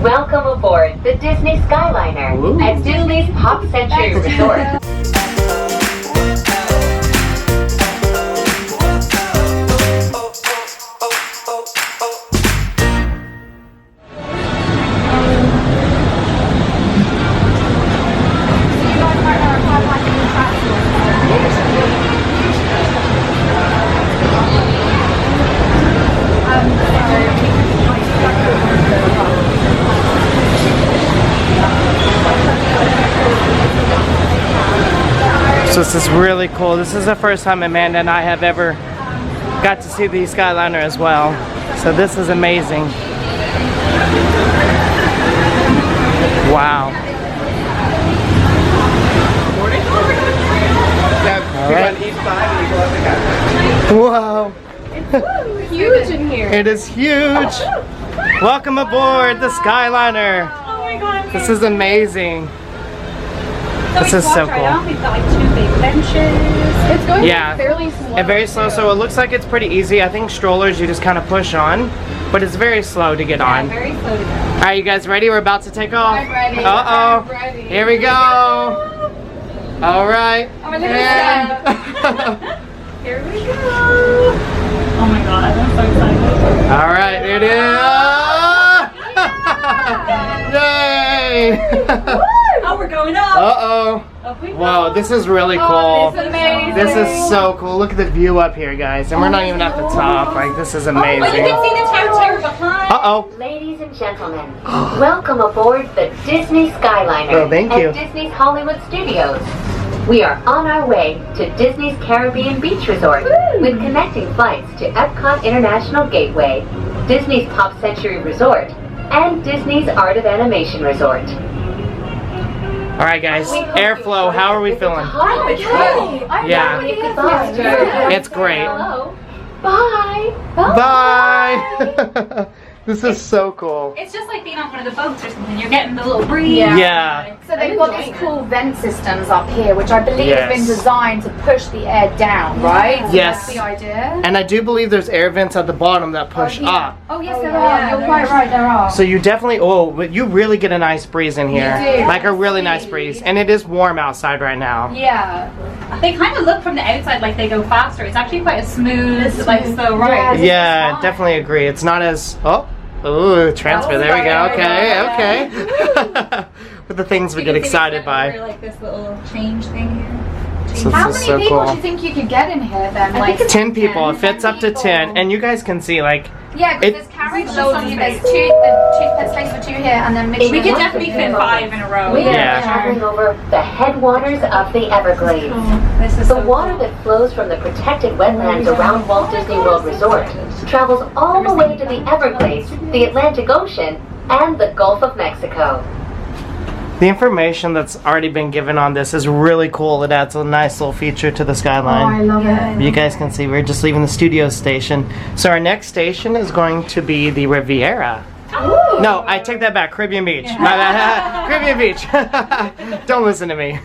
Welcome aboard the Disney Skyliner at Disney's Pop Century Resort. So this is really cool. This is the first time Amanda and I have ever got to see the Skyliner as well. So this is amazing. Wow. Whoa. It's huge in here. It is huge. Welcome aboard the Skyliner. Oh my god. This is amazing. This is so cool. We've got like 2 big benches. It's going fairly slow. And very slow, so it looks like it's pretty easy. I think strollers you just kind of push on, but it's very slow to get on. Very slow to go. Alright, you guys ready? We're about to take off. I'm ready. Uh-oh. I'm ready. Here we go. Alright. Oh, look at that. Here we go. Oh my god, I'm so excited. Alright, it is. Yay! Oh, we're going up. Uh-oh. Up we go. Whoa, this is really cool. Oh, this is amazing. This is so cool. Look at the view up here, guys. And we're not even at the top. Like, this is amazing. Oh, you can see the tower behind. Uh-oh. Ladies and gentlemen, welcome aboard the Disney Skyliner Oh, thank you. at Disney's Hollywood Studios. We are on our way to Disney's Caribbean Beach Resort with connecting flights to Epcot International Gateway, Disney's Pop Century Resort, and Disney's Art of Animation Resort. Alright, guys. Airflow, how are we feeling? Yeah. It's great. Hello. Bye. Bye! This is so cool. It's just like being on one of the boats or something. You're getting the little breeze. Yeah. So they've got these cool vent systems up here, which I believe have been Yes. designed to push the air down, right? Yes. That's the idea. And I do believe there's air vents at the bottom that push up. Oh yes, there are. You're quite right, there are. So you definitely, but you really get a nice breeze in here. You do. Like a really nice breeze. And it is warm outside right now. Yeah. They kind of look from the outside like they go faster. It's actually quite a smooth, like slow ride. Yeah, definitely agree. It's not as, ooh, transfer, there we go, okay. With the things we get excited by. Like this little change thing here. So How this is many so people cool. do you think you could get in here then? Like 10 people, it fits up to 10. And you guys can see, like, yeah, because there's carriage loading. There's there's space for 2 here, and then we could definitely fit 5 in a row. We Yeah. are traveling over the headwaters of the Everglades. This is The so water cool. that flows from the protected wetlands around Walt Disney World Resort travels all the way to the Everglades, the Atlantic Ocean, and the Gulf of Mexico. the information that's already been given on this is really cool. It adds a nice little feature to the Oh, I skyline. love it. You guys can see we're just leaving the studio station. So our next station is going to be the Riviera. Ooh. No, I take that back. Caribbean Beach. My bad. Caribbean Beach. Don't listen to me.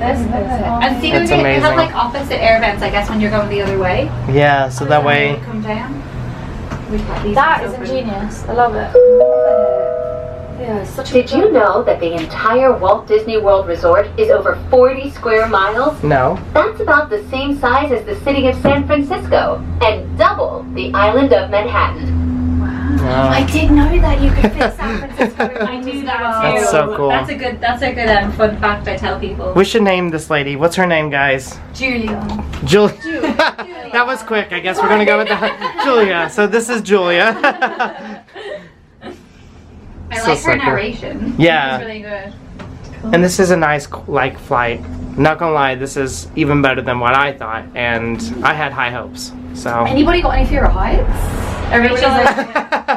And see, That's they amazing. have like opposite air vents, I guess, when you're going the other way. Yeah, so that way. Come down. We've got these That ones is open. ingenious. I love it. Yeah, it's such a Did you know that the entire Walt Disney World Resort is over 40 square miles? No. That's about the same size as the city of San Francisco and double the island of Manhattan. I did know that you could fit San Francisco. I knew that too. That's so cool. That's a good fun fact I tell people. We should name this lady. What's her name, guys? Julia. Julia. That was quick. I guess we're gonna go with that. Julia. So this is Julia. I So like her cool. narration. Yeah. It's really good. And this is a nice like flight. Not gonna lie, this is even better than what I thought, and I had high hopes. So. Anybody got any fear of heights? Everybody's Rachel, like,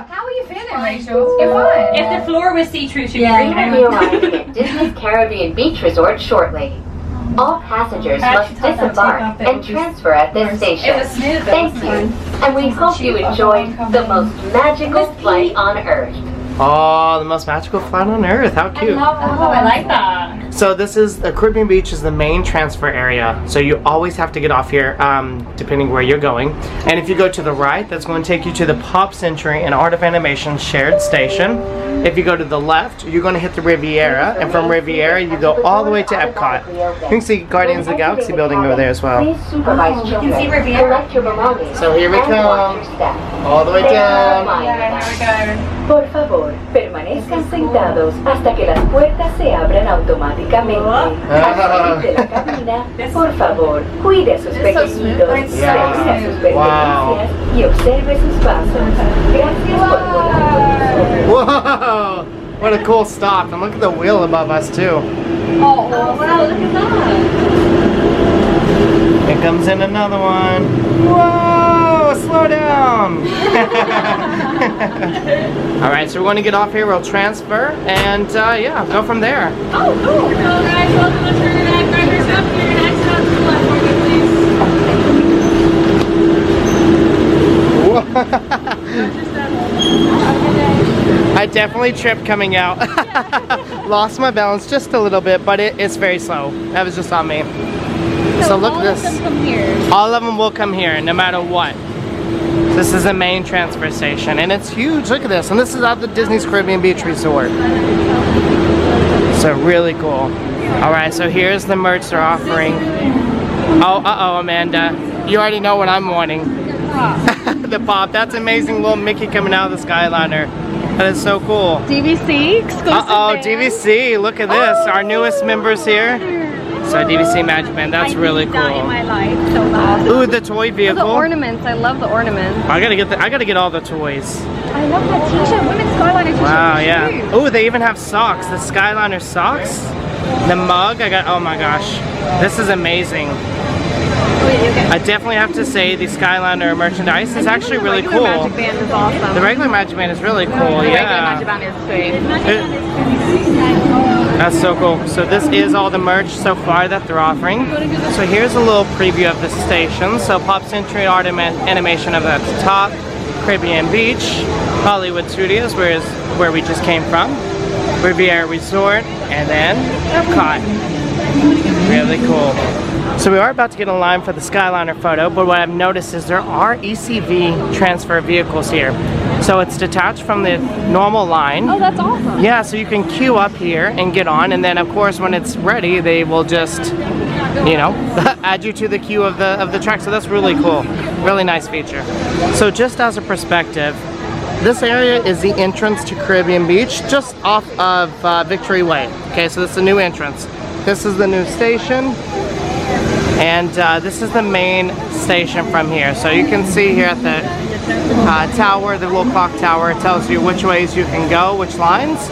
how are you feeling, Rachel? You're fine. if the floor was see-through, she'd We be will be arriving at Disney's Caribbean Beach Resort shortly. All passengers must disembark and transfer at this station. It was smooth. Thank you, and we hope you enjoyed the most magical flight on Earth. Oh, the most magical flight on Earth. How cute. Oh, I like that. So this is, the Caribbean Beach is the main transfer area. So you always have to get off here, depending where you're going. And if you go to the right, that's going to take you to the Pop Century and Art of Animation shared station. If you go to the left, you're going to hit the Riviera, and from Riviera you go all the way to Epcot. You can see Guardians of the Galaxy building over there as well. Please supervise children. see Riviera. Collect your belongings. So here we and come. watch your step. All the way down. Yeah, here Por favor, permanezcan sentados hasta que las puertas se abran automáticamente. Al salir de la cabina, por favor, cuide a sus pequeñitos, revise sus pertenencias y observe sus pasos. Gracias por volar con nosotros. Whoa! What a cool stop. And look at the wheel above us too. Oh, wow, look at that. Here comes in another one. Whoa! Slow down! Alright, so we're going to get off here. We'll transfer and yeah, go from there. Oh, cool. Hello, guys. Welcome to Trinidad. Grab your stuff. You're going to exit out to the platform, please. I definitely tripped coming out. Lost my balance just a little bit, but it's very slow. That was just on me. So look at this. All of them come here. All of them will come here, no matter what. This is the main transfer station, and it's huge. Look at this, and this is at the Disney's Caribbean Beach Resort. So really cool. All right, so here's the merch they're offering. Oh, Amanda, you already know what I'm wanting. The pop. That's amazing. Little Mickey coming out of the Skyliner. That is so cool. DVC exclusive. DVC. Look at this. Our newest members here. So DVC Magic Band. That's really cool. In my life, so bad. Ooh, the toy vehicle. The ornaments. I love the ornaments. I gotta get all the toys. I love that t-shirt. Women's Skyliner t-shirt. Wow, yeah. Oh, they even have socks. The Skyliner socks. The mug. Oh my gosh. This is amazing. I definitely have to say the Skyliner merchandise is actually really cool. The Magic Band is awesome. The regular Magic Band is really cool, The regular yeah. Magic Band is great. That's so cool. So this is all the merch so far that they're offering. So here's a little preview of the station. So Pop Century Art Animation up at the top, Caribbean Beach, Hollywood Studios, where we just came from, Riviera Resort, and then Epcot. Really cool. So we are about to get in line for the Skyliner photo, but what I've noticed is there are ECV transfer vehicles here. So it's detached from the normal line. Oh, that's awesome. Yeah, so you can queue up here and get on, and then of course when it's ready, they will just, you know, add you to the queue of the track. So that's really cool. Really nice feature. So just as a perspective, this area is the entrance to Caribbean Beach, just off of Victory Way. Okay, so this is the new entrance. This is the new station. And this is the main station from here. So you can see here at the tower, the little clock tower, it tells you which ways you can go, which lines.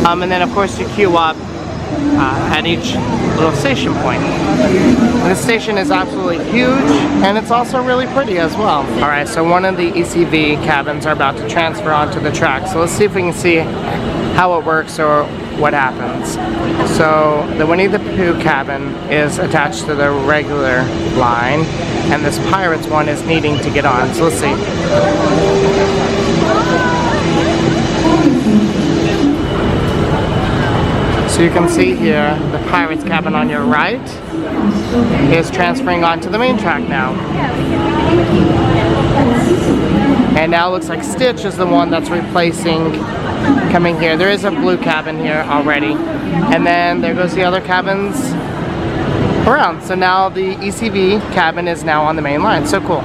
And then of course you queue up at each little station point. And this station is absolutely huge, and it's also really pretty as well. Alright, so one of the ECV cabins are about to transfer onto the track. So let's see if we can see how it works or what happens. So the Winnie the Pooh cabin is attached to the regular line, and this Pirates one is needing to get on. So let's see. So you can see here the Pirates cabin on your right is transferring onto the main track now. And now it looks like Stitch is the one that's replacing coming here. There is a blue cabin here already. And then there goes the other cabins around. So now the ECV cabin is now on the main line. So cool.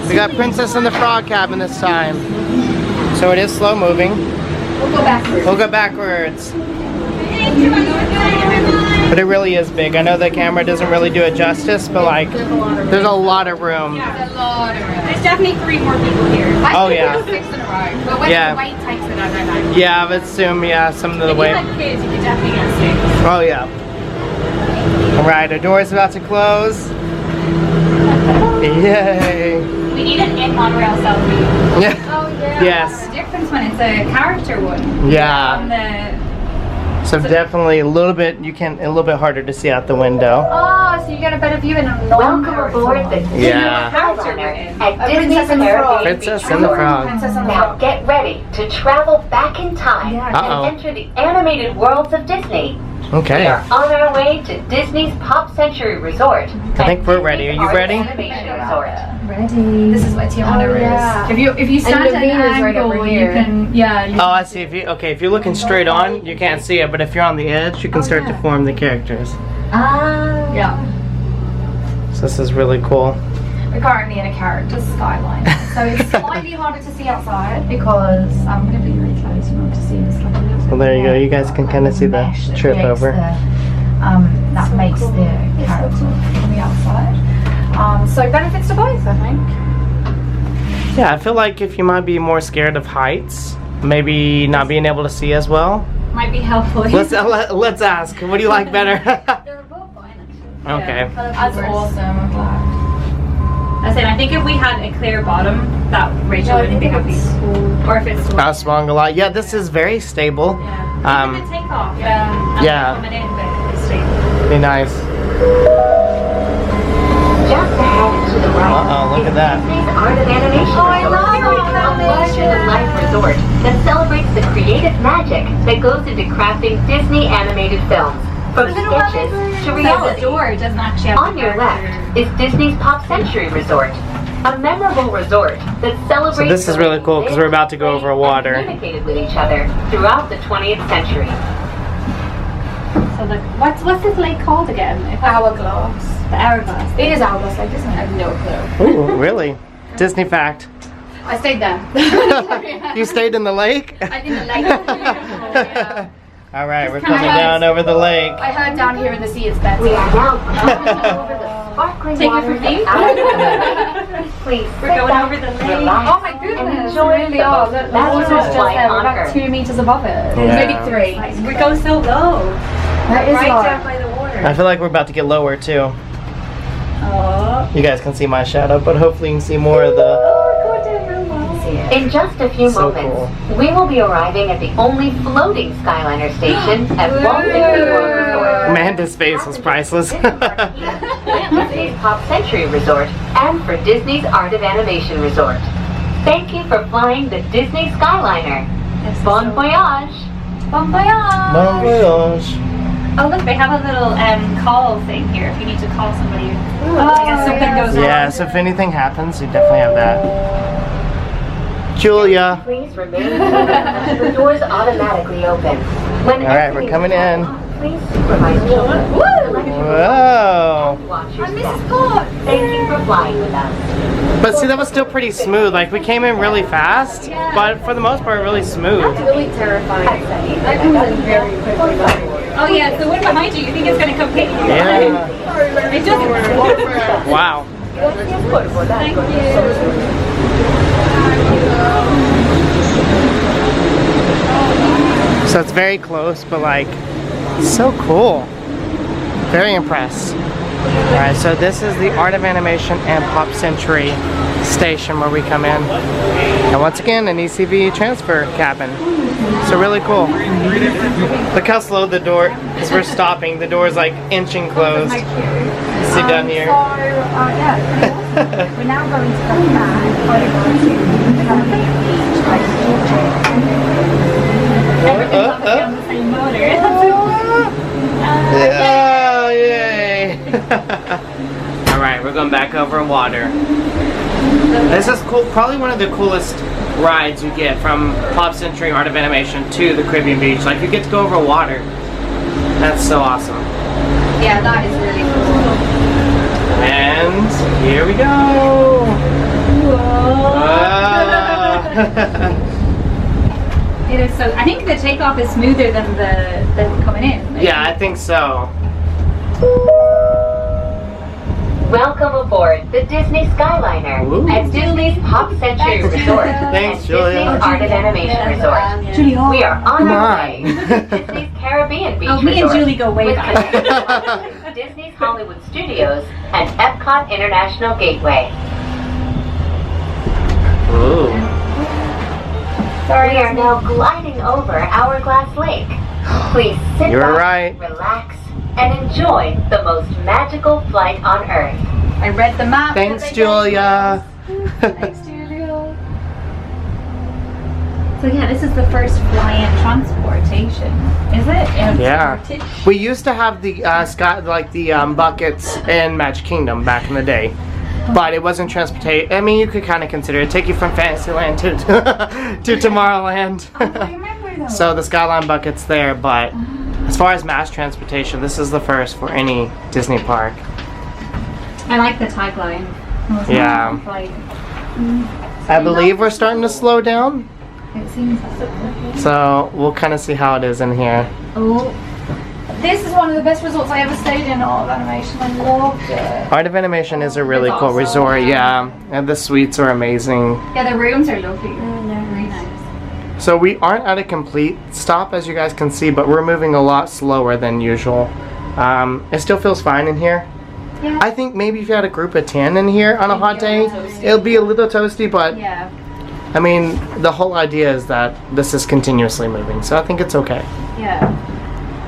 We got Princess and the Frog cabin this time. So it is slow moving. We'll go backwards. We'll go backwards. But it really is big. I know the camera doesn't really do it justice, but like, there's a lot of room. There's a lot of room. There's definitely 3 more people here. Oh yeah. 6 in a row. But when Yeah. the weight takes it, I don't know. Yeah, I would assume, yeah, some of the If you way. had kids, you could definitely get 6. Oh yeah. Alright, our door is about to close. Yay. We need an in-monorail selfie. Yeah. Oh yeah. Yes. It's a different one. It's a character one. Yeah. On the... So definitely a little bit harder to see out the window. Oh, so you get a better view in a Welcome aboard the Disney Yeah. Skyliner at A Disney Princess and the Frog. Caribbean Princess Beach and the Resort. Frog. Princess and the Now Frog. get ready to travel back in time Yeah. Uh-oh. and enter the animated worlds of Disney. Okay. We are on our way to Disney's Pop Century Resort. I think we're ready. Are you ready? Animation Resort. Ready. This is where Tiana is. If you stand at an Lavina's right angle, over you here. can Oh, I see. If you're looking straight on, you can't see it, but if you're on the edge, you can start to form the characters. Yeah. So this is really cool. We're currently in a character skyline, so it's slightly harder to see outside because I'm going to be really close in order to see this. Like a little Well, there you go. You guys can kind of see the mesh that trip creates over. that makes the character from the outside. So benefits to both, I think. Yeah, I feel like if you might be more scared of heights, maybe not being able to see as well. Might be helpful. Let's ask. What do you like better? They're both fine, actually. Okay. That's awesome. I'm glad. I said, I think if we had a clear bottom, that Rachel wouldn't be happy. Or if it's I swung a lot. Yeah, this is very stable. Yeah. Even the takeoff. Yeah. Coming in, but it's stable. Be nice. Just ahead to the right. Uh-oh, look at that. Disney's Art of Animation Resort, a larger-than-life resort that celebrates the creative magic that goes into crafting Disney animated films, from sketches to The reality. door doesn't actually have On your left is Disney's Pop Century Resort, a memorable resort that celebrates. So this is really cool because we're about to go over water. And communicated with each other throughout the 20th century. So the, what's this lake called again? Hourglass. The Hourglass. It is Hourglass Lake, isn't it? I have no clue. Ooh, really? Disney fact. I stayed there. You stayed in the lake? I didn't like it. All right, we're coming down over the lake. I heard down here in the sea it's better. We are now crossing over the sparkling Take it waters from me. of Alabama. Please We're sit going back, over the lake. relax, Oh my and goodness, enjoy we really the are. most The magical water's just flight there. We're on like Earth. 2 meters above it. Yeah. Maybe 3. We go so low. That is Right low. down by the water. I feel like we're about to get lower too. Oh. You guys can see my shadow, but hopefully you can see more of the... In just a few So moments, we will be arriving at the only floating Skyliner station at Walt Disney World Resort. Amanda's face was priceless. Disney's Pop Century Resort and for Disney's Art of Animation Resort. Thank you for flying the Disney Skyliner. Bon voyage! Bon voyage. Bon voyage. Oh look, they have a little call thing here if you need to call somebody. I guess something goes wrong. Yeah, so if anything happens, you definitely have that. Julia. Please remain seated. The doors automatically open. When All right, we're coming in. Please supervise children. Whoa. Watch your step. Thank you for flying with us. But see, that was still pretty smooth. Like, we came in really fast, but for the most part, really smooth. Really terrifying. That comes in very quickly. Oh yeah, the one behind you, you think it's going to come hit you. Yeah. It doesn't. Wow. Thank you. So it's very close, but like, so cool. Very impressed. Alright, so this is the Art of Animation and Pop Century station where we come in. And once again, an ECV transfer cabin. So really cool. Look how slow the door, because we're stopping, the door is like inching closed. Sit down here. We're now going to come back over to Caribbean On the same motor. Yeah, yay! Alright, we're going back over water. This is cool, probably one of the coolest rides you get from Pop Century Art of Animation to the Caribbean Beach. Like, you get to go over water. That's so awesome. Yeah, that is really cool. And here we go! It is so. I think the takeoff is smoother than the coming in. Like, Yeah, I think so. Welcome aboard the Disney Skyliner Ooh. at Disney's Pop Century Resort. Thanks, and Julia. Disney's Art of Animation Resort. We are on Come our on. way to Disney's Caribbean Beach Oh, me and Resort. Julie go way with back. connections to Disney's Hollywood Studios and Epcot International Gateway. Ooh. We are now gliding over Hourglass Lake. Please sit You were back, right. relax, and enjoy the most magical flight on Earth. I read the map. Thanks, Julia. Thanks, Julia. So yeah, this is the first fly-in transportation, is it? Yeah. Transportation. We used to have the buckets in Magic Kingdom back in the day, but it wasn't transportation. I mean, you could kind of consider it. Take you from Fantasyland to to Tomorrowland. I remember those. So the Skyline bucket's there, but as far as mass transportation, this is the first for any Disney park. I like the tagline. Yeah. Like, I believe we're starting to slow down, it seems like. so we'll kind of see how it is in here. Oh, this is one of the best resorts I ever stayed in. Art of Animation, I loved it. Art of Animation is a really It's cool awesome. resort, yeah, and the suites are amazing. Yeah, the rooms are lovely. Very nice. So we aren't at a complete stop, as you guys can see, but we're moving a lot slower than usual. It still feels fine in here. Yeah. I think maybe if you had a group of 10 in here on a hot day, it'll be a little toasty, but Yeah. I mean, the whole idea is that this is continuously moving, so I think it's okay. Yeah.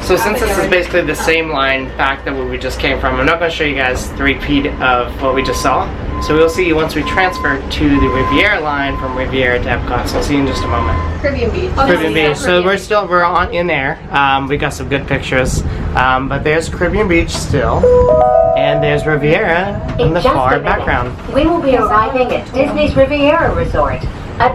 So since this is basically the same line back that we just came from, I'm not going to show you guys the repeat of what we just saw. So we'll see you once we transfer to the Riviera line from Riviera to Epcot. So I'll see you in just a moment. Caribbean Beach. Caribbean Beach. So we're on in there. We got some good pictures. But there's Caribbean Beach still, and there's Riviera in the just a far minute, background. we will be arriving at Disney's Riviera Resort.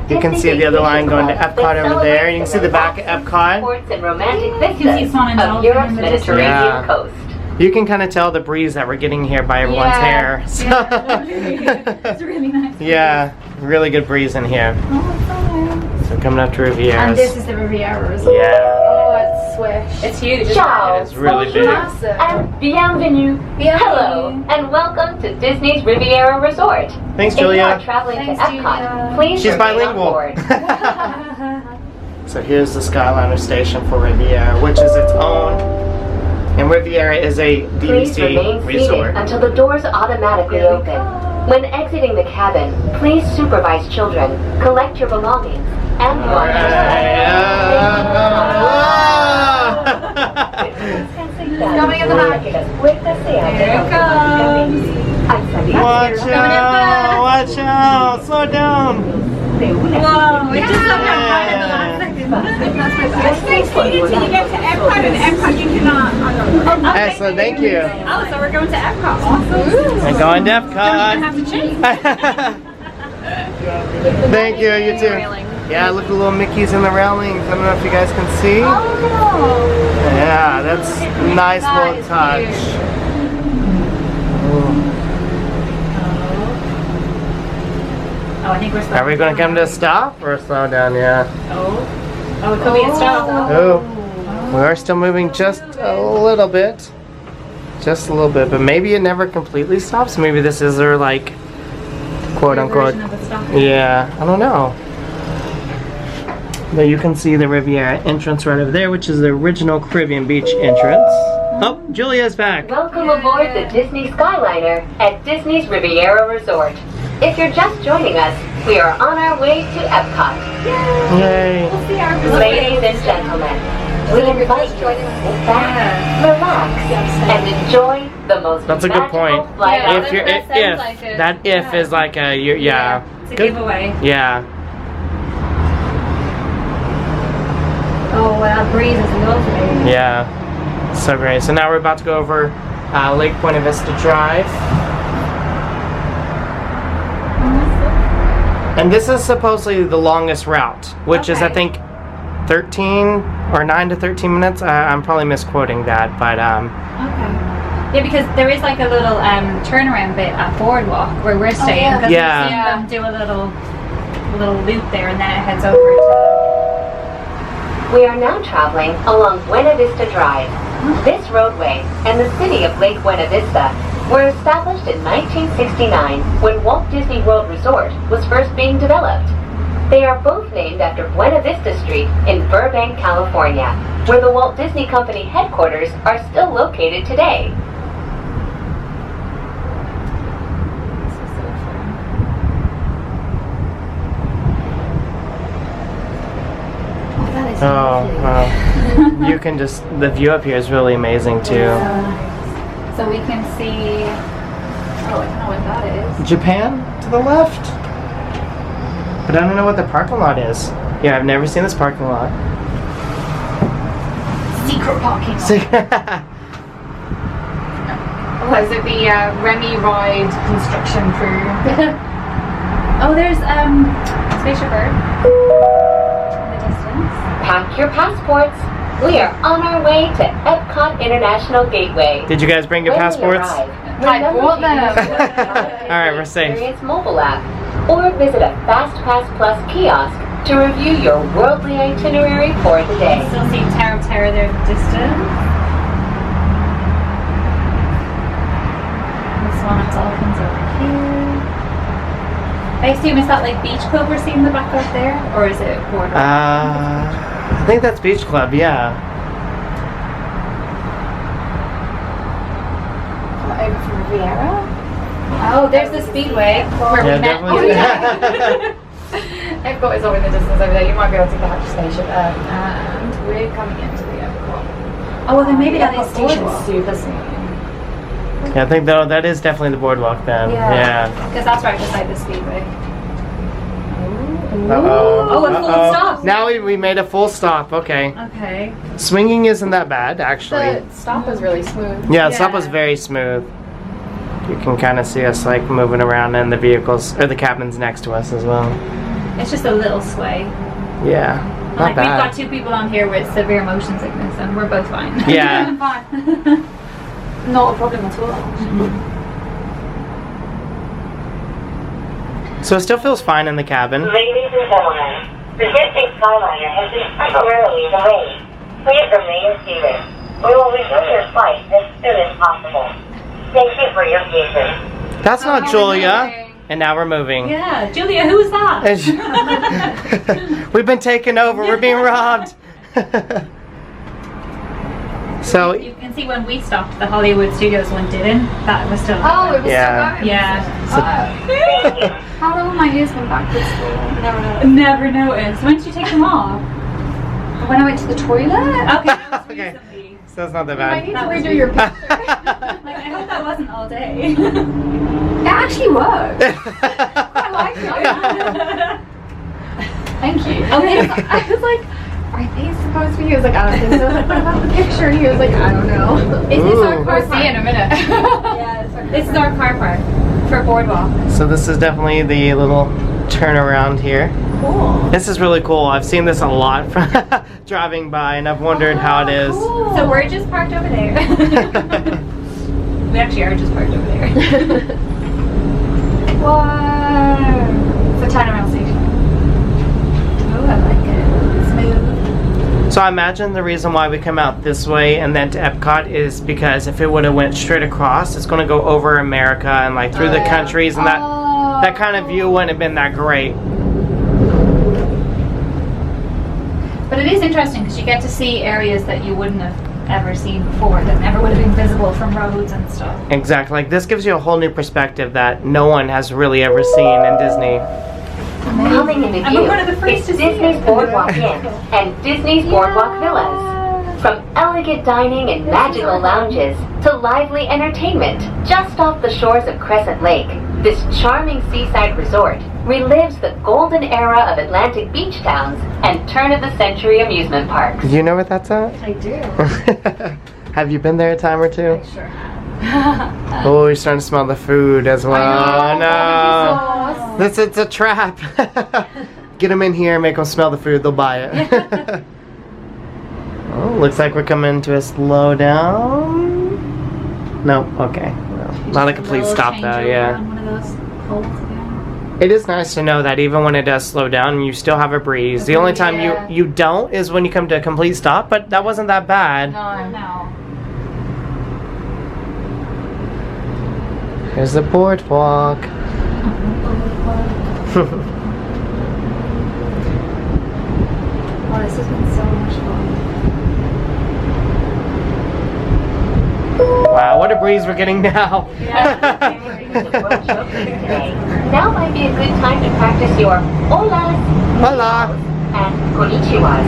You can see the other line going to Epcot over there. You can see the back of Epcot. Ports and romantic You can see vistas Swan and of Dolphin Europe's in the Mediterranean distance. Yeah. coast. You can kind of tell the breeze that we're getting here by everyone's hair. So It's really nice. yeah, really good breeze in here. Oh, it's so nice. So coming up to Riviera. And this is the Riviera Resort. Yeah. Oh, it's swish. It's huge. Ciao, It's really big. bonjour, and bienvenue. Hello, and welcome to Disney's Riviera Resort. Thanks, If you are Julia. traveling Thanks, to Epcot, Julia. please She's remain on bilingual. board. So here's the Skyliner station for Riviera, which is its own. And Riviera is a Please DVC remain seated resort. until the doors automatically open. When exiting the cabin, please supervise children, collect your belongings, and watch your Coming in the back. Here it comes. Watch out! Watch out! Slow down! Whoa, it just got right in the last second. It's till you get to Epcot, and Epcot you cannot. Excellent, thank you. Oh, so we're going to Epcot. Awesome. And going to Don't even Epcot. have to change. Thank you, you too. Yeah, look at the little Mickeys in the railings. I don't know if you guys can see. Oh, Yeah, that's a nice That little is touch. cute. Oh, I think we're Are we going to come to a stop or a slow down? Yeah. Oh, it could be a stop. Oh, we are still moving just a little bit. Just a little bit, but maybe it never completely stops. Maybe this is their, like, quote unquote. Version of the stop. Yeah, I don't know. But you can see the Riviera entrance right over there, which is the original Caribbean Beach entrance. Oh, Julia's back. Welcome aboard the Disney Skyliner at Disney's Riviera Resort. If you're just joining us, we are on our way to Epcot. Yay. We'll see our Ladies and gentlemen, we invite you to sit back, relax, and enjoy the most That's a good magical point. flight Yeah, on If you're, that sounds if like it. that if Yeah. is like a, yeah. It's a Good. giveaway. Yeah. Oh, wow, breeze is lovely. Yeah. So great. So now we're about to go over Lake Buena Vista Drive. And this is supposedly the longest route, which is, I Okay. think, 13 or 9 to 13 minutes. I'm probably misquoting that, but Okay. Yeah, because there is like a little turnaround bit at Boardwalk where we're staying. yeah. Because Yeah. we've seen them do a little loop there, and then it heads over to. We are now traveling along Buena Vista Drive. This roadway and the city of Lake Buena Vista were established in 1969 when Walt Disney World Resort was first being developed. They are both named after Buena Vista Street in Burbank, California, where the Walt Disney Company headquarters are still located today. you can just, the view up here is really amazing too. So we can see. Oh, I don't know what that is. Japan to the left? But I don't know what the parking lot is. Yeah, I've never seen this parking lot. Secret parking lot. Oh, is it the Remy ride construction crew? Oh, there's Spaceship Earth in the distance. Pack your passports. We are on our way to Epcot International Gateway. Did you guys bring your When we passports? arrive, I remember brought to them. use your Alright, we're safe. Experience mobile app or visit a FastPass Plus kiosk to review your worldly itinerary for the day. Still see Tower of Terror there in the distance. This one of dolphins over here. I assume is that like Beach Club we're seeing in the back up there, or is it Boardwalk? I think that's Beach Club, yeah. Over from Riviera. Oh, there's the Speedway where Yeah, we met. definitely. Epcot is over in the distance over there. You might be able to catch the station. And we're coming into the Epcot. Oh, well then maybe that is Station Boardwalk. super soon. Yeah, I think that is definitely the boardwalk then. Yeah. Because that's right beside the Speedway. Uh-oh. Oh, a full Uh-oh. stop. Now we made a full stop, okay. Okay. Swinging isn't that bad, actually. The stop was really smooth. Yeah, the stop Yeah. was very smooth. You can kind of see us like moving around in the vehicles, or the cabins next to us as well. It's just a little sway. Yeah, not Like we've got bad. 2 people on here with severe motion sickness and we're both fine. Yeah. I'm fine. Not a problem at all. So it still feels fine in the cabin. Ladies and gentlemen, the Disney Skyliner has been temporarily delayed. Please remain seated. We will resume your flight as soon as possible. Thank you for your patience. That's not we're Julia. moving. And now we're moving. Yeah, Julia, who is that? We've been taken over. We're being robbed. So You can see when we stopped, the Hollywood Studios one didn't. That was still. Oh, it was Yeah. so good. Yeah. Thank you. How long my ears went backwards for? Never know. Never noticed. When did you take them off? When I went to the toilet? Okay, that was Okay. recently. So it's not that I bad. need to That was redo your picture. Like, I hope that wasn't all day. It actually worked. I like it. Thank you. Oh, yeah. I was like, are they supposed to be? He was like, I don't think so. I was like, what about the picture? And he was like, I don't know. Is this our Ooh. car We'll park? see in a minute. Yeah, this is our car park for Boardwalk. So this is definitely the little turnaround here. Cool. This is really cool. I've seen this a lot from driving by, and I've wondered how it is. Cool. So we're just parked over there. We actually are just parked over there. Whoa! It's a turnaround station. Oh, I like it. Smooth. So I imagine the reason why we come out this way and then to Epcot is because if it would have went straight across, it's going to go over America and like through the countries, and that kind of view wouldn't have been that great. But it is interesting because you get to see areas that you wouldn't have ever seen before, that never would have been visible from roads and stuff. Exactly. Like this gives you a whole new perspective that no one has really ever seen in Disney. Coming into And view we're one of the first is to see Disney's it. Boardwalk Inn and Disney's Boardwalk Villas. From elegant dining and magical lounges to lively entertainment just off the shores of Crescent Lake, this charming seaside resort relives the golden era of Atlantic beach towns and turn-of-the-century amusement parks. You know what that's at? I do. Have you been there a time or two? Sure. Oh, you're starting to smell the food as well. I know. Oh, no. It's a trap. Get them in here, make them smell the food, they'll buy it. Oh, looks like we're coming to a slow down. Nope, okay. Well, not a complete stop though, yeah. One of those holes again. It is nice to know that even when it does slow down, you still have a breeze. The only time Yeah. you don't is when you come to a complete stop, but that wasn't that bad. No. Here's the boardwalk. Oh, this has been so much fun. Wow, what a breeze we're getting now. Now might be a good time to practice your holas, Hola. and konnichiwas.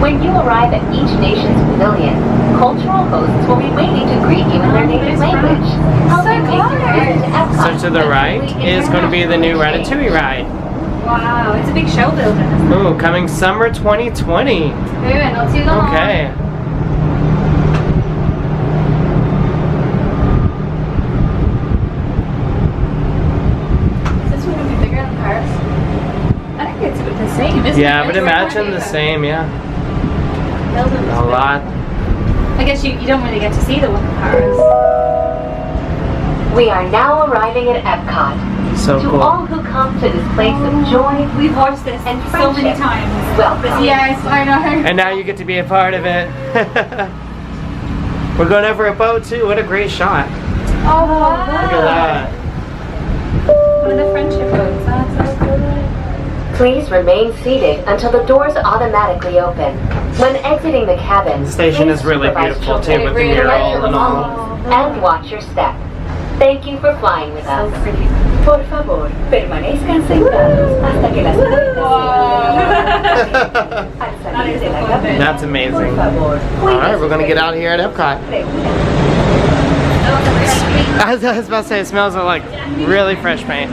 When you arrive at each nation's pavilion, cultural hosts will be waiting to greet you in their native language, helping make your visit to Epcot. So to the right is going to be the new Ratatouille ride. Wow, it's a big show building, isn't it? Ooh, coming summer 2020. Ooh, not too long. Okay. Is this one going to be bigger than Paris? I think it's the same, isn't it? Yeah, but It's imagine the like- same, yeah. Belgium is A big. lot. I guess you don't really get to see the one in Paris. We are now arriving at Epcot. So To cool. all who come to this place of joy, We've watched this And so many friendship. times. welcome. Yes, I know. And now you get to be a part of it. We're going over a boat too. What a great shot. Oh, wow. Look at that. One of the friendship boats. That's so cool. Please remain seated until the doors automatically open. When exiting the cabin, The station please is really supervise beautiful too children, with the mural and all. and watch your step. Thank you for flying with us. Por favor, permanezcan sentados hasta que las puertas se abran. Al salir de la cabina, That's amazing. por favor, Alright, we're gonna get out here at Epcot. I was about to say, it smells like really fresh paint.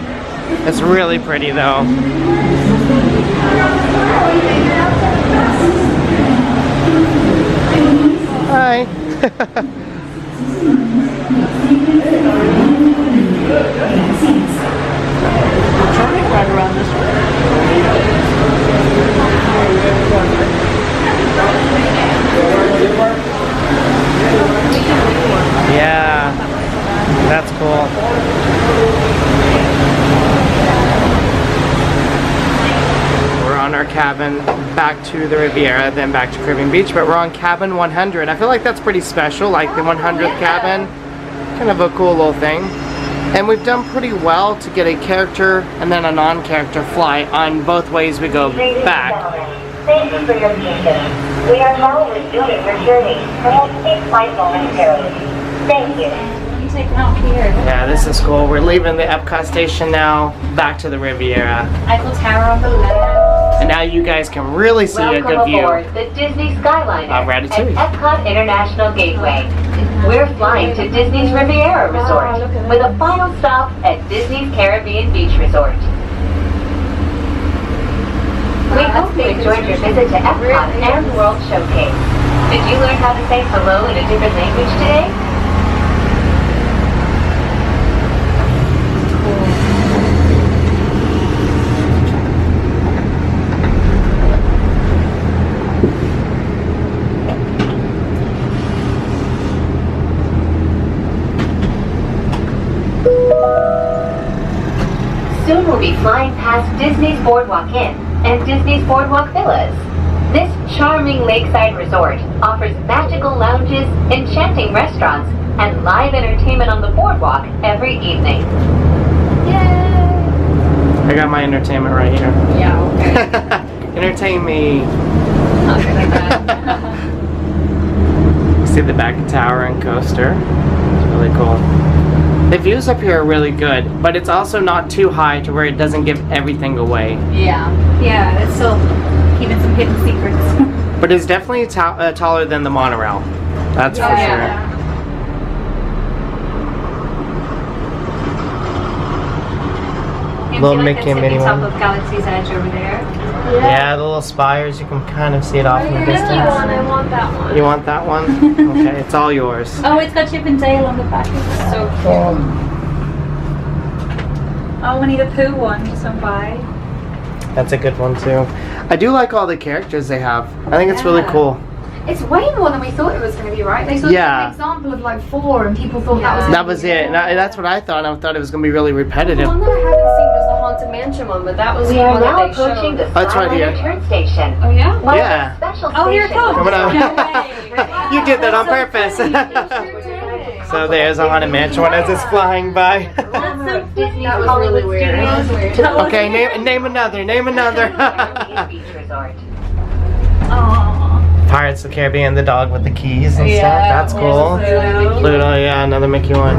It's really pretty though. Hi. Right around this way. Yeah, that's cool. We're on our cabin back to the Riviera, then back to Caribbean Beach, but we're on cabin 100. I feel like that's pretty special, like the 100th cabin. Kind of a cool little thing. And we've done pretty well to get a character and then a non-character flight on both ways we go Ladies back. and gentlemen, thank you for your patience. We are now resuming your journey and will take flight momentarily. Thank you. You take it out here. Yeah, this is cool. We're leaving the Epcot station now, back to the Riviera. Eiffel Tower on the left. And now you guys can really see a Welcome good view. aboard the Disney Skyliner Of at Ratatouille. Epcot International Gateway. We're flying to Disney's Riviera Resort with a final stop at Disney's Caribbean Beach Resort. We hope you enjoyed your visit to Epcot and the World Showcase. Did you learn how to say hello in a different language today? Soon we'll be flying past Disney's Boardwalk Inn and Disney's Boardwalk Villas. This charming lakeside resort offers magical lounges, enchanting restaurants, and live entertainment on the boardwalk every evening. I got my entertainment right here. Yeah, okay. Entertain me. Not good at that. See the back tower and coaster. It's really cool. The views up here are really good, but it's also not too high to where it doesn't give everything away. Yeah, it's still keeping some hidden secrets. But it's definitely taller than the monorail. That's for sure. Little Mickey and Minnie top one. of Galaxy's Edge over there. Yeah, the little spires, you can kind of see it off in the distance. I want that one. You want that one? Okay, it's all yours. Oh, it's got Chip and Dale on the back. It's so cute. Oh, Winnie the Pooh one just went by. That's a good one too. I do like all the characters they have. I think it's really Yeah. cool. It's way more than we thought it was going to be, right? They saw Yeah. an example of like 4 and people thought that was That was it. And that's what I thought. I thought it was going to be really The repetitive. one that I haven't seen was the Haunted Mansion one, but that was We the are one that now they approaching showed. the Oh, it's right here. Skyliner turn station. Oh yeah? One Yeah. of the special Oh, here it stations. comes. Coming up. No way. You did that on purpose. So there's a Haunted Mansion one as it's flying by. Disney's That was Hollywood really weird. Studios Okay, name another. Name another. Caribbean Beach Resort. Aww. Pirates of the Caribbean, the dog with the keys and Yeah, stuff. That's cool. Pluto, yeah, another Mickey one.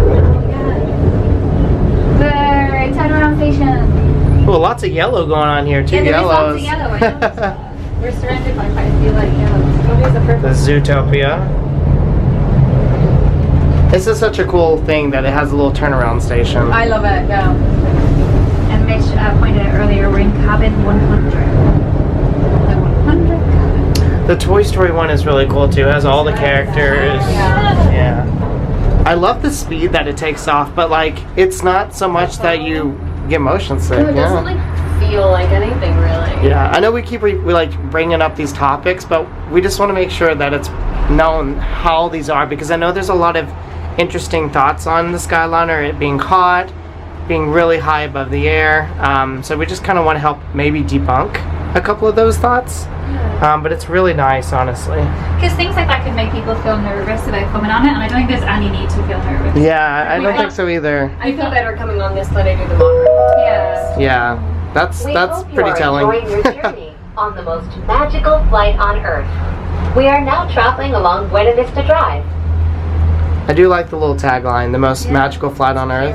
Very turnaround station. Ooh, lots of yellow going on here. Two Yeah, there is lots yellows. of yellow, I We're surrounded by quite a few like yellows. What is the The purpose? Zootopia. This is such a cool thing that it has a little turnaround station. I love it, yeah. And Rich pointed out earlier, we're in cabin 100. The 100 cabin. The Toy Story one is really cool too. It has all the characters. Yeah. I love the speed that it takes off, but like it's not so much that you get motion sick. It doesn't like feel like anything really. Yeah, I know we keep we like bringing up these topics, but we just want to make sure that it's known how these are, because I know there's a lot of interesting thoughts on the Skyliner, it being hot, being really high above the air. So we just kind of want to help maybe debunk a couple of those thoughts. But it's really nice, honestly. Because things like that can make people feel nervous about coming on it, and I don't think there's any need to feel nervous. Yeah, I don't think so either. I feel better coming on this than I do the monorail. Yeah. Yeah, that's We that's hope pretty you are telling. enjoying your journey on the most magical flight on Earth. We are now traveling along Buena Vista Drive. I do like the little tagline, the most magical flight on Earth.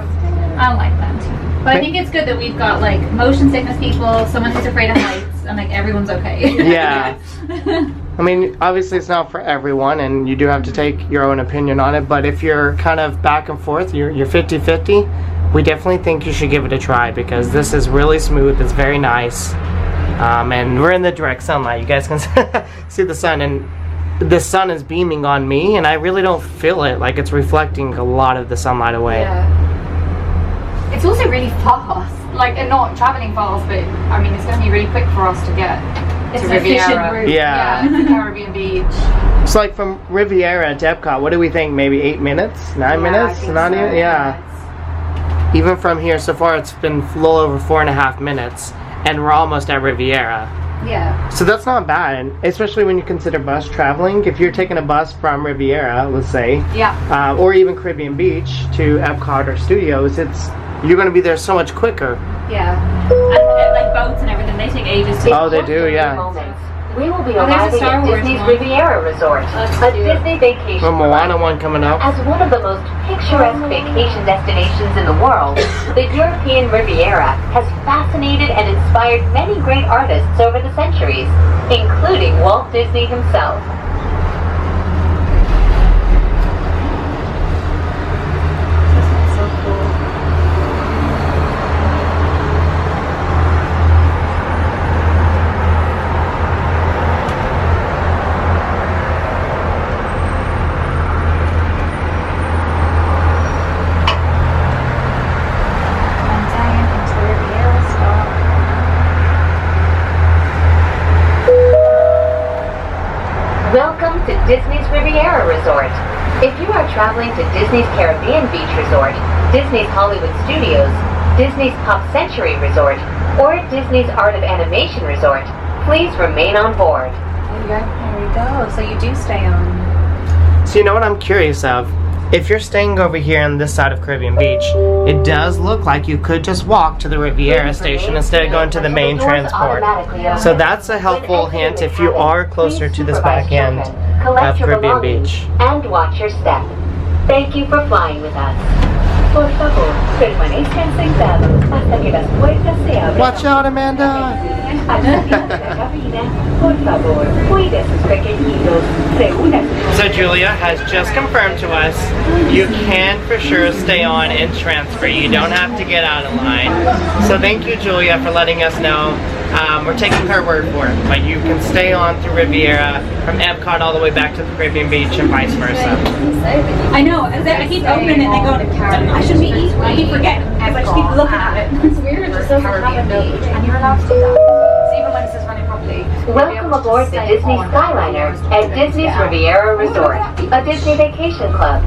I like that too. But I think it's good that we've got like motion sickness people, someone who's afraid of heights, and like everyone's okay. Yeah. I mean, obviously it's not for everyone, and you do have to take your own opinion on it, but if you're kind of back and forth, you're 50-50, we definitely think you should give it a try, because this is really smooth, it's very nice, and we're in the direct sunlight. You guys can see the sun, and the sun is beaming on me, and I really don't feel it, like it's reflecting a lot of the sunlight away. Yeah. It's also really fast, like, and not traveling fast, but I mean, it's going to be really quick for us to get It's to an efficient Riviera. route. Yeah. To Caribbean Beach. So like from Riviera to Epcot, what do we think? Maybe 8 minutes? 9 minutes? Not even? Yeah. Even from here so far, it's been a little over 4.5 minutes, and we're almost at Riviera. Yeah. So that's not bad, especially when you consider bus traveling. If you're taking a bus from Riviera, let's say, Yeah. or even Caribbean Beach to Epcot or Studios, you're going to be there so much quicker. Yeah. And like boats and everything, they take ages to. Oh, they do, yeah. Moments. We will be Oh, there's a arriving Star at Wars Disney's one. Riviera Resort, a Disney vacation The Moana club. one coming up. As one of the most picturesque vacation destinations in the world, the European Riviera has fascinated and inspired many great artists over the centuries, including Walt Disney himself. So cool. Welcome to Disney's Riviera Resort. If you are traveling to Disney's Caribbean Beach Resort, Disney's Hollywood Studios, Disney's Pop Century Resort, or Disney's Art of Animation Resort, please remain on board. There we go. So you do stay on. So you know what I'm curious of? If you're staying over here on this side of Caribbean Beach, it does look like you could just walk to the Riviera station instead of going to the main transport. So that's a helpful hint if you are closer to this back end of Caribbean Beach. And watch your step. Thank you for flying with us. Por favor, permanezcan sentados hasta que las puertas se abran. Watch out, Amanda! Al salir de la cabina, por favor, cuide a sus pequeñitos. Reúnanse. So Julia has just confirmed to us you can for sure stay on and transfer. You don't have to get out of line. So thank you, Julia, for letting us know. We're taking her word for it, but you can stay on through Riviera from Epcot all the way back to the Caribbean Beach and vice versa. I know. I keep opening it and going, I should be eating. I keep forgetting. I just keep looking at it. It's weird. It just doesn't have a beach, and you're allowed to do that. So even when this is running properly. Welcome aboard the Disney Skyliner at Disney's Riviera Resort, a Disney vacation club.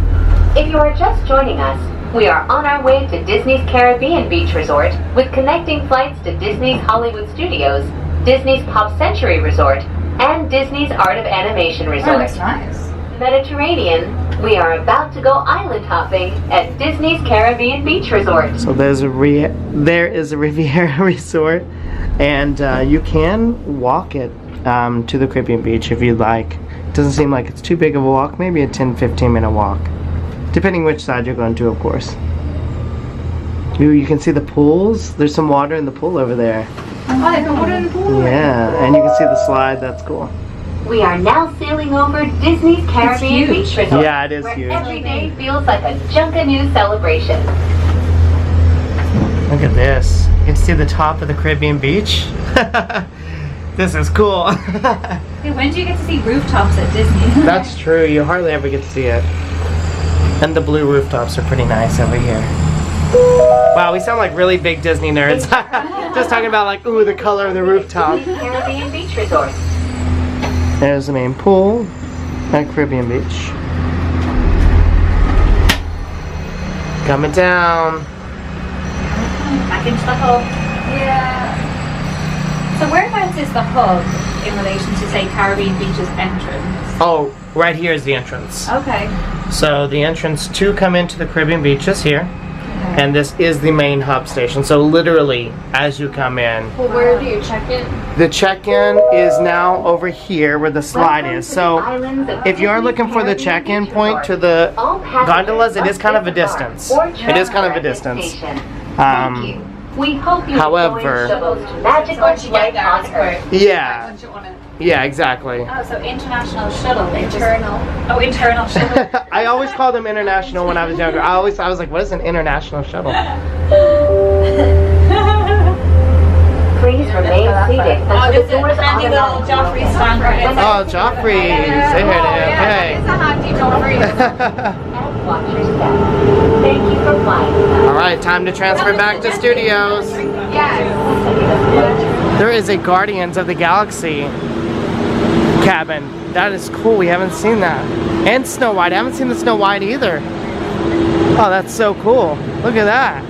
If you are just joining us, we are on our way to Disney's Caribbean Beach Resort with connecting flights to Disney's Hollywood Studios, Disney's Pop Century Resort, and Disney's Art of Animation Resort. Oh, that's nice. Mediterranean, we are about to go island hopping at Disney's Caribbean Beach Resort. So there is a Riviera Resort, and you can walk it to the Caribbean Beach if you'd like. It doesn't seem like it's too big of a walk, maybe a 10-15 minute walk, depending which side you're going to, of course. Ooh, you can see the pools. There's some water in the pool over there. Oh, there's water in the pool. Yeah, and you can see the slide. That's cool. We are now sailing over Disney's Caribbean Beach Resort. Yeah, it is where huge. every day feels like a Junkanoo celebration. Look at this. You can see the top of the Caribbean beach. This is cool. Hey, when do you get to see rooftops at Disney? That's true, you hardly ever get to see it. And the blue rooftops are pretty nice over here. Wow, we sound like really big Disney nerds. Just talking about like, ooh, the color of the rooftop. Disney's Caribbean Beach Resort. There's the main pool at Caribbean Beach. Coming down. Back into the hub. Yeah. So whereabouts is the hub in relation to, say, Caribbean Beach's entrance? Oh, right here is the entrance. Okay. So the entrance to come into the Caribbean Beach is here. And this is the main hub station. So literally, as you come in. Well, where do you check in? The check-in is now over here where the slide is. So if you're looking for the check-in point to the gondolas, it is kind of a distance. It is kind of a distance. We hope you However, enjoy the most magical flight on Earth. yeah, yeah, exactly. Oh, so international shuttle. Internal. Oh, internal shuttle. I always called them international when I was younger. I was like, what is an international shuttle? Please remain seated until the doors handy little Joffrey stand right in. Oh, Joffrey, say hi to him. Hey. It's a handy Joffrey. Watch your step. Thank you for flying with us. All right, time to transfer back to studios. Yes. There is a Guardians of the Galaxy cabin. That is cool. We haven't seen that. And Snow White. I haven't seen the Snow White either. Oh, that's so cool. Look at that.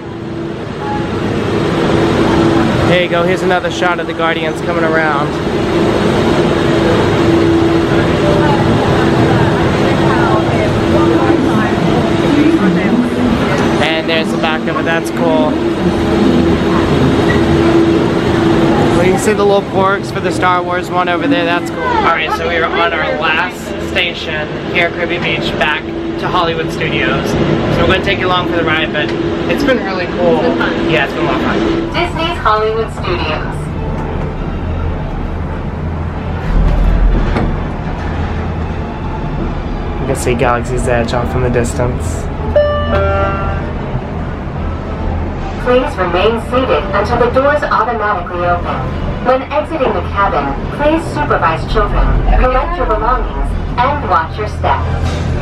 There you go. Here's another shot of the Guardians coming around. And there's the back of it. That's cool. Well, you can see the little porgs for the Star Wars one over there. That's cool. Alright, so we are on our last station here at Caribbean Beach, back to Hollywood Studios. So we're going to take you along for the ride, but it's been really cool. It's been fun. Yeah, it's been a lot of fun. Disney's Hollywood Studios. You can see Galaxy's Edge off in the distance. Please remain seated until the doors automatically open. When exiting the cabin, please supervise children, collect your belongings, and watch your step.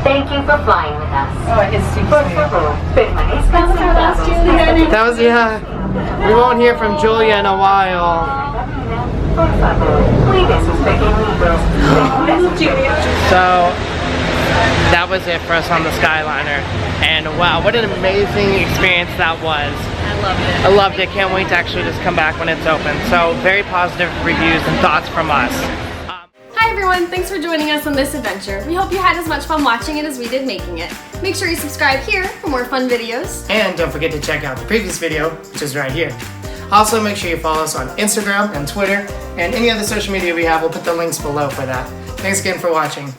Thank you for flying with us. Oh, it is super Por favor, permanezcan sentados. That was, yeah. We won't hear from Julia in a while. Por favor, cuide sus pequeñitos. So, that was it for us on the Skyliner. And wow, what an amazing experience that was. I loved it. I loved it. Can't wait to actually just come back when it's open. So, very positive reviews and thoughts from us. Hi everyone, thanks for joining us on this adventure. We hope you had as much fun watching it as we did making it. Make sure you subscribe here for more fun videos. And don't forget to check out the previous video, which is right here. Also, make sure you follow us on Instagram and Twitter, and any other social media we have. We'll put the links below for that. Thanks again for watching.